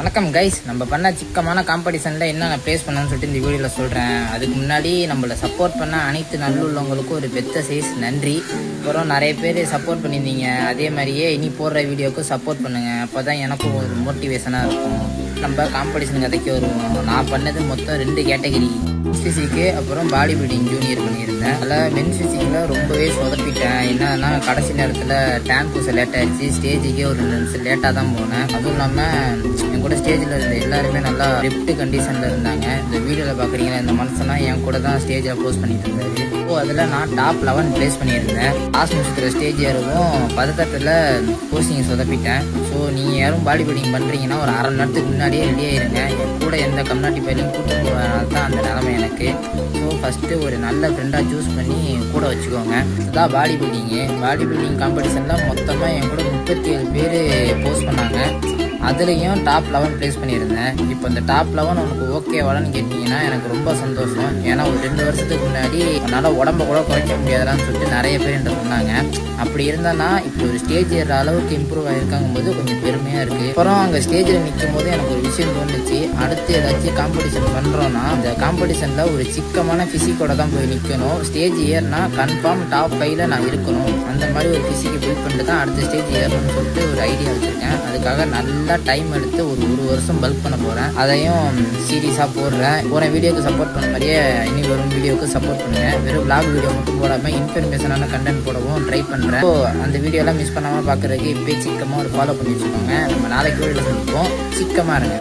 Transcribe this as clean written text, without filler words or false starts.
வணக்கம் கைஸ், நம்ம பண்ண சிக்கமான காம்படிஷனில் என்ன நான் ப்ளேஸ் பண்ணணும்னு சொல்லிட்டு இந்த வீடியோவில் சொல்கிறேன். அதுக்கு முன்னாடி நம்மளை சப்போர்ட் பண்ண அனைத்து நல்லுள்ளவங்களுக்கும் ஒரு பெத்த சைஸ் நன்றி. அப்புறம் நிறைய பேர் சப்போர்ட் பண்ணியிருந்தீங்க, அதே மாதிரியே இனி போடுற வீடியோவுக்கும் சப்போர்ட் பண்ணுங்கள். அப்போ தான் எனக்கும் ஒரு மோட்டிவேஷனாக இருக்கும். நம்ம காம்படிஷன் கதைக்கு வருவோம். நான் பண்ணது மொத்தம் 2 கேட்டகரி, ஃபிசிக்கு அப்புறம் பாடி பில்டிங் ஜூனியர் பண்ணியிருந்தேன். அதில் மென்ஸ் ஃபிசிக்கில் ரொம்பவே சொதப்பிட்டேன். என்னன்னா கடைசி நேரத்தில் டேங்க் பூச லேட் ஆகிடுச்சு. ஸ்டேஜுக்கே ஒரு 2 நிமிஷம் லேட்டாக தான் போனேன். அதுவும் இல்லாமல் என் கூட ஸ்டேஜில் இருந்த எல்லாருமே நல்லா ரிப்ட் கண்டிஷனில் இருந்தாங்க. இந்த வீடியோவில் பார்க்குறீங்களா, இந்த மனுஷனா என் கூட தான் ஸ்டேஜில் போஸ்ட் பண்ணிட்டு இருந்தாரு. ஸோ அதில் நான் டாப் 11 ப்ளேஸ் பண்ணியிருந்தேன். லாஸ்ட் நிமிஷத்தில் ஸ்டேஜ் ஏறவும் பதட்டத்தில் போஸ்டிங் சொதப்பிட்டேன். ஸோ நீங்கள் யாரும் பாடி பில்டிங் பண்ணுறீங்கன்னா ஒரு அரை மணி நேரத்துக்கு முன்னாடியே ரெடி ஆயிருங்க. என் கூட எந்த கம்யூனிட்டி பயிலையும் கூட்டு போகிறதுனால தான் அந்த நிலைமை எனக்கு. ஸோ ஃபஸ்ட்டு ஒரு நல்ல ஃப்ரெண்டாக சூஸ் பண்ணி கூட வச்சுக்கோங்க. இதுதான் பாடி பில்டிங்கு. பாடி பில்டிங் காம்படிஷனில் மொத்தமாக என் கூட 37 பேர் போஸ்ட் பண்ணாங்க. அதுலேயும் டாப் 11 ப்ளேஸ் பண்ணியிருந்தேன். இப்போ இந்த டாப் 11 உனக்கு ஓகேவான்னு கேட்டிங்கன்னா எனக்கு ரொம்ப சந்தோஷம். ஏன்னா ஒரு 2 வருஷத்துக்கு முன்னாடி என்னால் உடம்பை கூட குறைக்க முடியாதான்னு சொல்லிட்டு நிறைய பேர் என்கிட்ட சொன்னாங்க. அப்படி இருந்தானா இப்போ ஒரு ஸ்டேஜ் ஏற அளவுக்கு இம்ப்ரூவ் ஆகிருக்காங்கும் போது கொஞ்சம் பெருமையாக இருக்குது. அப்புறம் அங்கே ஸ்டேஜில் நிற்கும் போது எனக்கு ஒரு விஷயம் தோணுச்சு, அடுத்து ஏதாச்சும் காம்படிஷன் பண்ணுறோன்னா அந்த காம்படிஷனில் ஒரு சிக்கமான ஃபிசிக்கோட தான் போய் நிற்கணும். ஸ்டேஜ் ஏறினா கன்ஃபார்ம் டாப் 5ல் நான் இருக்கணும். அந்த மாதிரி ஒரு ஃபிசிக்கை பில்ட் பண்ணிட்டு தான் அடுத்த ஸ்டேஜ் ஏறணும்னு சொல்லிட்டு ஒரு ஐடியா வச்சுருக்கேன். அதுக்காக நல்லா டைம் எடுத்து ஒரு வருஷம் பல்க் பண்ண போகிறேன். அதையும் சீரியஸாக போடுறேன். போன வீடியோக்கு சப்போர்ட் பண்ண மாதிரியே இனி வரும் வீடியோவுக்கு சப்போர்ட் பண்ணுங்கள். வெறும் vlog வீடியோ மட்டும் போடாமல் இன்ஃபர்மேஷனான கண்டென்ட் போடவும் ட்ரை பண்ணுறேன். ஸோ அந்த வீடியோலாம் மிஸ் பண்ணாமல் பார்க்குறதுக்கு இப்போயே சிக்கமாக ஒரு ஃபாலோ பண்ணி வச்சுக்கோங்க. நம்ம நாளைக்கு வீடியோவில் சந்திப்போம். சிக்கமாக இருங்க.